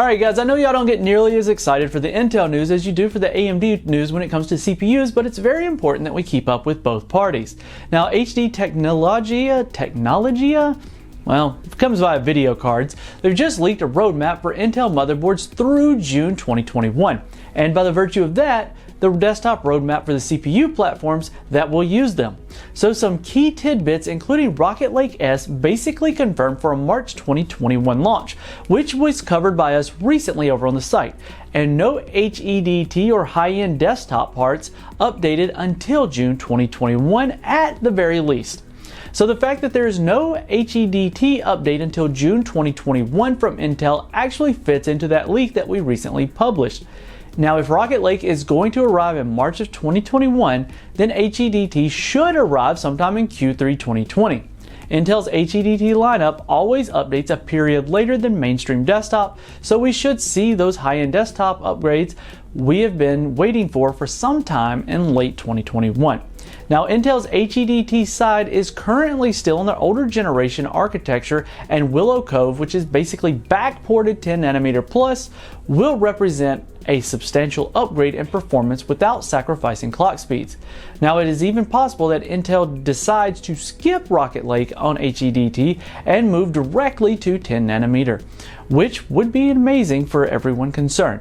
Alright guys, I know y'all don't get nearly as excited for the Intel news as you do for the AMD news when it comes to CPUs, but it's very important that we keep up with both parties. Now HD Technologia, well, it comes via video cards. They've just leaked a roadmap for Intel motherboards through June 2021. And by the virtue of that, the desktop roadmap for the CPU platforms that will use them. So some key tidbits including Rocket Lake-S basically confirmed for a March 2021 launch, which was covered by us recently over on the site, and no HEDT or high-end desktop parts updated until June 2021 at the very least. So the fact that there is no HEDT update until June 2021 from Intel actually fits into that leak that we recently published. Now, if Rocket Lake is going to arrive in March of 2021, then HEDT should arrive sometime in Q3 2020. Intel's HEDT lineup always updates a period later than mainstream desktop, so we should see those high-end desktop upgrades we have been waiting for some time in late 2021. Now, Intel's HEDT side is currently still in their older generation architecture, and Willow Cove, which is basically backported 10nm plus, will represent a substantial upgrade in performance without sacrificing clock speeds. Now, it is even possible that Intel decides to skip Rocket Lake on HEDT and move directly to 10nm, which would be amazing for everyone concerned.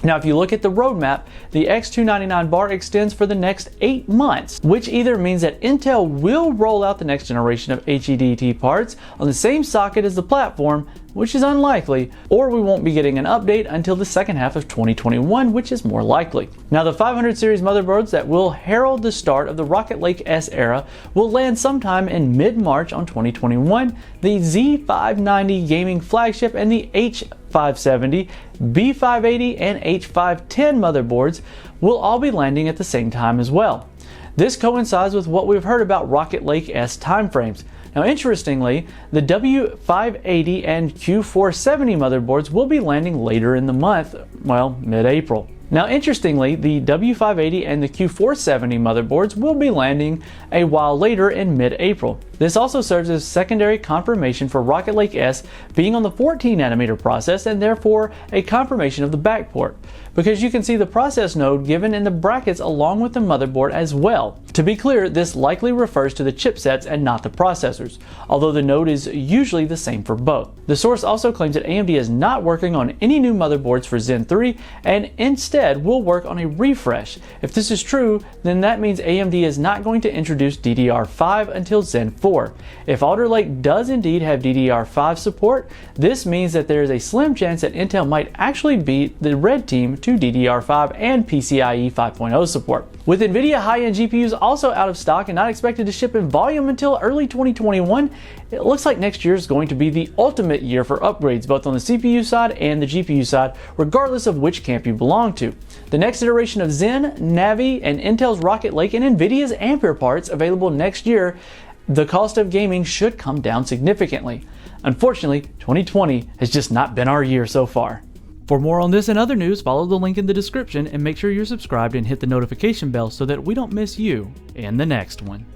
Now, if you look at the roadmap, the X299 bar extends for the next 8 months, which either means that Intel will roll out the next generation of HEDT parts on the same socket as the platform, which is unlikely, or we won't be getting an update until the second half of 2021, which is more likely. Now, the 500 series motherboards that will herald the start of the Rocket Lake-S era will land sometime in mid-March on 2021. The Z590 gaming flagship and the H570, B580, and H510 motherboards will all be landing at the same time as well. This coincides with what we've heard about Rocket Lake-S timeframes. Now, interestingly, the W580 and Q470 motherboards will be landing later in the month, well, mid-April. Now, interestingly, the W580 and the Q470 motherboards will be landing a while later in mid-April. This also serves as secondary confirmation for Rocket Lake-S being on the 14nm process, and therefore a confirmation of the backport, because you can see the process node given in the brackets along with the motherboard as well. To be clear, this likely refers to the chipsets and not the processors, although the node is usually the same for both. The source also claims that AMD is not working on any new motherboards for Zen 3 and instead will work on a refresh. If this is true, then that means AMD is not going to introduce DDR5 until Zen 4. If Alder Lake does indeed have DDR5 support, this means that there is a slim chance that Intel might actually beat the red team to DDR5 and PCIe 5.0 support. With NVIDIA high-end GPUs also out of stock and not expected to ship in volume until early 2021, it looks like next year is going to be the ultimate year for upgrades, both on the CPU side and the GPU side, regardless of which camp you belong to. The next iteration of Zen, Navi, and Intel's Rocket Lake and NVIDIA's Ampere parts available next year, the cost of gaming should come down significantly. Unfortunately, 2020 has just not been our year so far. For more on this and other news, follow the link in the description and make sure you're subscribed and hit the notification bell so that we don't miss you in the next one.